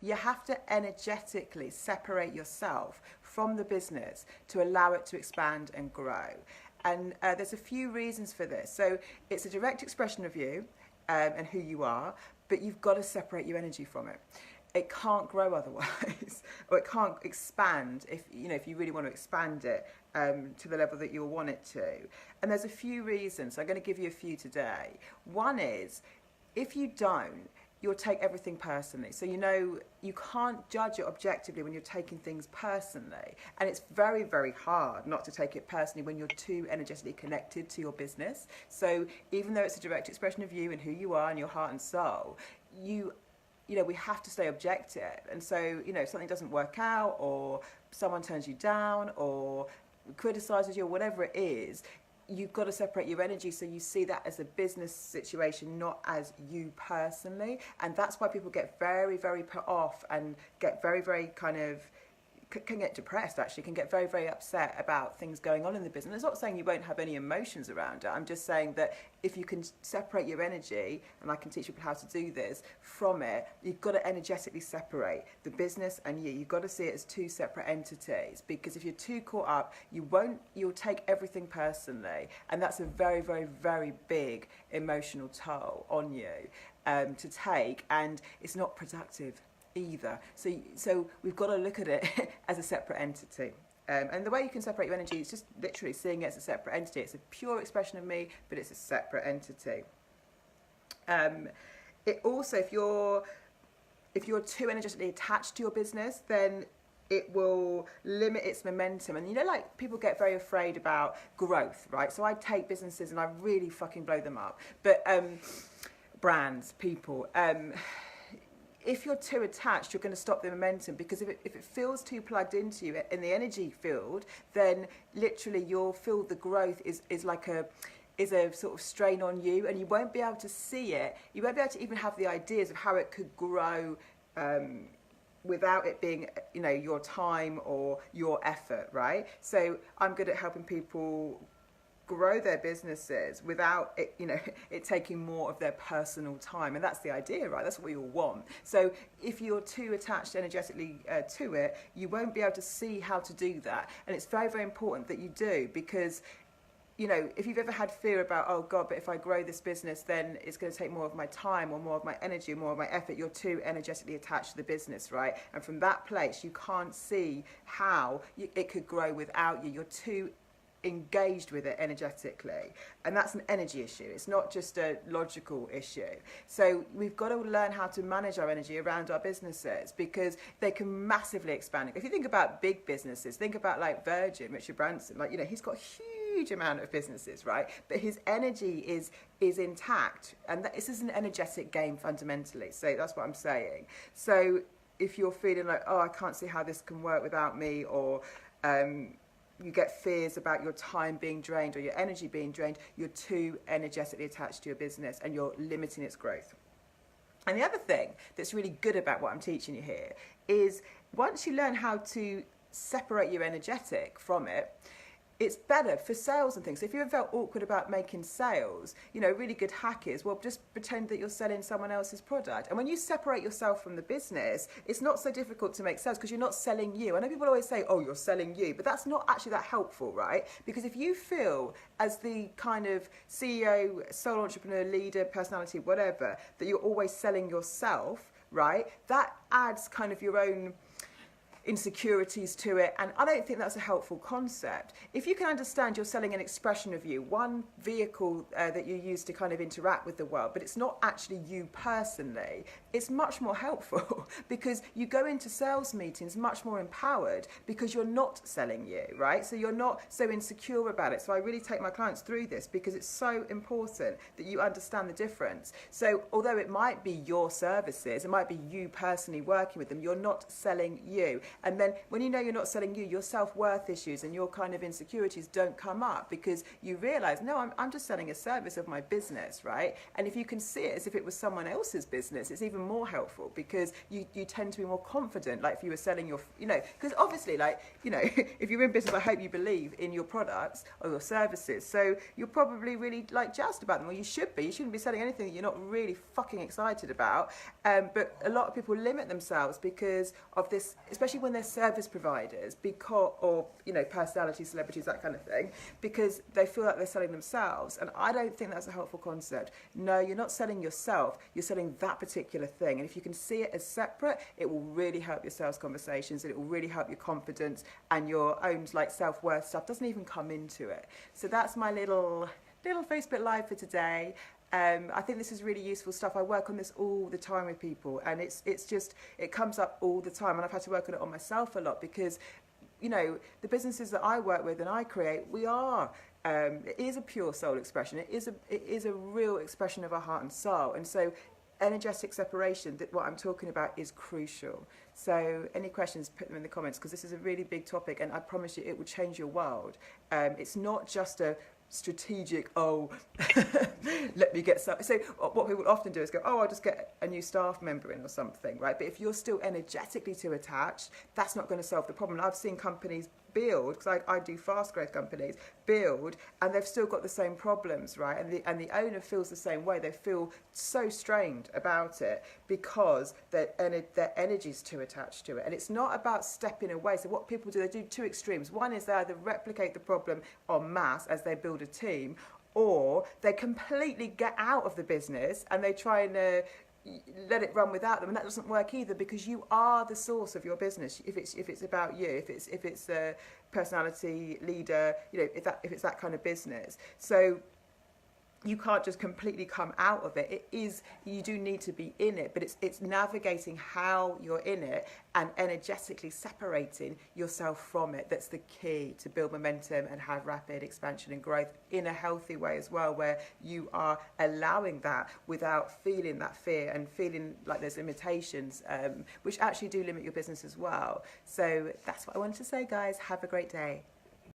You have to energetically separate yourself from the business to allow it to expand and grow. And there's a few reasons for this. So it's a direct expression of you and who you are, but you've got to separate your energy from it. It can't grow otherwise, or it can't expand if you really want to expand it to the level that you'll want it to. And there's a few reasons. So I'm going to give you a few today. One is, if you don't, you'll take everything personally. So you can't judge it objectively when you're taking things personally. And it's very, very hard not to take it personally when you're too energetically connected to your business. So even though it's a direct expression of you and who you are and your heart and soul, we have to stay objective. And so, if something doesn't work out, or someone turns you down, or criticizes you, or whatever it is, you've got to separate your energy so you see that as a business situation, not as you personally. And that's why people get very, very put off and get very, very can get depressed, actually, can get very, very upset about things going on in the business. It's not saying you won't have any emotions around it. I'm just saying that if you can separate your energy, and I can teach people how to do this, from it, you've got to energetically separate the business and you. You've got to see it as two separate entities, because if you're too caught up, you'll take everything personally. And that's a very, very, very big emotional toll on you to take, and it's not productive either. So we've got to look at it as a separate entity. And the way you can separate your energy is just literally seeing it as a separate entity. It's a pure expression of me, but it's a separate entity. It also, if you're too energetically attached to your business, then it will limit its momentum. And like, people get very afraid about growth, right? So I take businesses and I really fucking blow them up. But brands, people, if you're too attached, you're going to stop the momentum, because if it feels too plugged into you in the energy field, then literally you'll feel the growth is a sort of strain on you, and you won't be able to see it. You won't be able to even have the ideas of how it could grow without it being, your time or your effort, right? So I'm good at helping people grow their businesses without it, it taking more of their personal time. And that's the idea, right? That's what we all want. So if you're too attached energetically to it, you won't be able to see how to do that. And it's very, very important that you do, because if you've ever had fear about, oh God, but if I grow this business, then it's going to take more of my time or more of my energy or more of my effort. You're too energetically attached to the business, right? And from that place, you can't see how it could grow without you. You're too engaged with it energetically, and that's an energy issue. It's not just a logical issue. So we've got to learn how to manage our energy around our businesses, because they can massively expand. If you think about big businesses, think about like Virgin, Richard Branson, he's got a huge amount of businesses, right? But his energy is intact, and this is an energetic game fundamentally. So that's what I'm saying. So if you're feeling like, oh, I can't see how this can work without me, or you get fears about your time being drained or your energy being drained, you're too energetically attached to your business and you're limiting its growth. And the other thing that's really good about what I'm teaching you here is, once you learn how to separate your energetic from it, it's better for sales and things. So if you ever felt awkward about making sales, a really good hack is, well, just pretend that you're selling someone else's product. And when you separate yourself from the business, it's not so difficult to make sales, because you're not selling you. I know people always say, oh, you're selling you, but that's not actually that helpful, right? Because if you feel, as the kind of CEO, sole entrepreneur, leader, personality, whatever, that you're always selling yourself, right, that adds kind of your own insecurities to it, and I don't think that's a helpful concept. If you can understand you're selling an expression of you, one vehicle that you use to kind of interact with the world, but it's not actually you personally, it's much more helpful, because you go into sales meetings much more empowered, because you're not selling you, right? So you're not so insecure about it. So I really take my clients through this, because it's so important that you understand the difference. So although it might be your services, it might be you personally working with them, you're not selling you. And then when you know you're not selling you, your self-worth issues and your kind of insecurities don't come up, because you realize, no, I'm just selling a service of my business, right? And if you can see it as if it was someone else's business, it's even more helpful, because you tend to be more confident, like if you were selling your, because obviously, like, if you're in business, I hope you believe in your products or your services. So you're probably really like jazzed about them, or you should be. You shouldn't be selling anything that you're not really fucking excited about. But a lot of people limit themselves because of this, especially when they're service providers, or personality, celebrities, that kind of thing, because they feel like they're selling themselves. And I don't think that's a helpful concept. No, you're not selling yourself, you're selling that particular thing. And if you can see it as separate, it will really help your sales conversations, and it will really help your confidence, and your own like self-worth stuff doesn't even come into it. So that's my little Facebook Live for today. I think this is really useful stuff. I work on this all the time with people, and it comes up all the time, and I've had to work on it on myself a lot, because the businesses that I work with and I create, it is a pure soul expression. It is a real expression of our heart and soul. And so energetic separation, that what I'm talking about, is crucial. So any questions, put them in the comments, because this is a really big topic, and I promise you it will change your world. It's not just a strategic, let me get some. So what people often do is go, I'll just get a new staff member in or something, right? But if you're still energetically too attached, that's not going to solve the problem. I've seen companies build, because I do fast growth companies, build, and they've still got the same problems, right? And the owner feels the same way. They feel so strained about it because their energy's too attached to it. And it's not about stepping away. So what people do, they do two extremes. One is they either replicate the problem en masse as they build a team, or they completely get out of the business and they try and let it run without them, and that doesn't work either, because you are the source of your business. If it's about you, if it's a personality leader, if it's that kind of business. So you can't just completely come out of it. You do need to be in it, but it's navigating how you're in it and energetically separating yourself from it that's the key to build momentum and have rapid expansion and growth in a healthy way as well, where you are allowing that without feeling that fear and feeling like there's limitations, which actually do limit your business as well. So that's what I wanted to say, guys. Have a great day.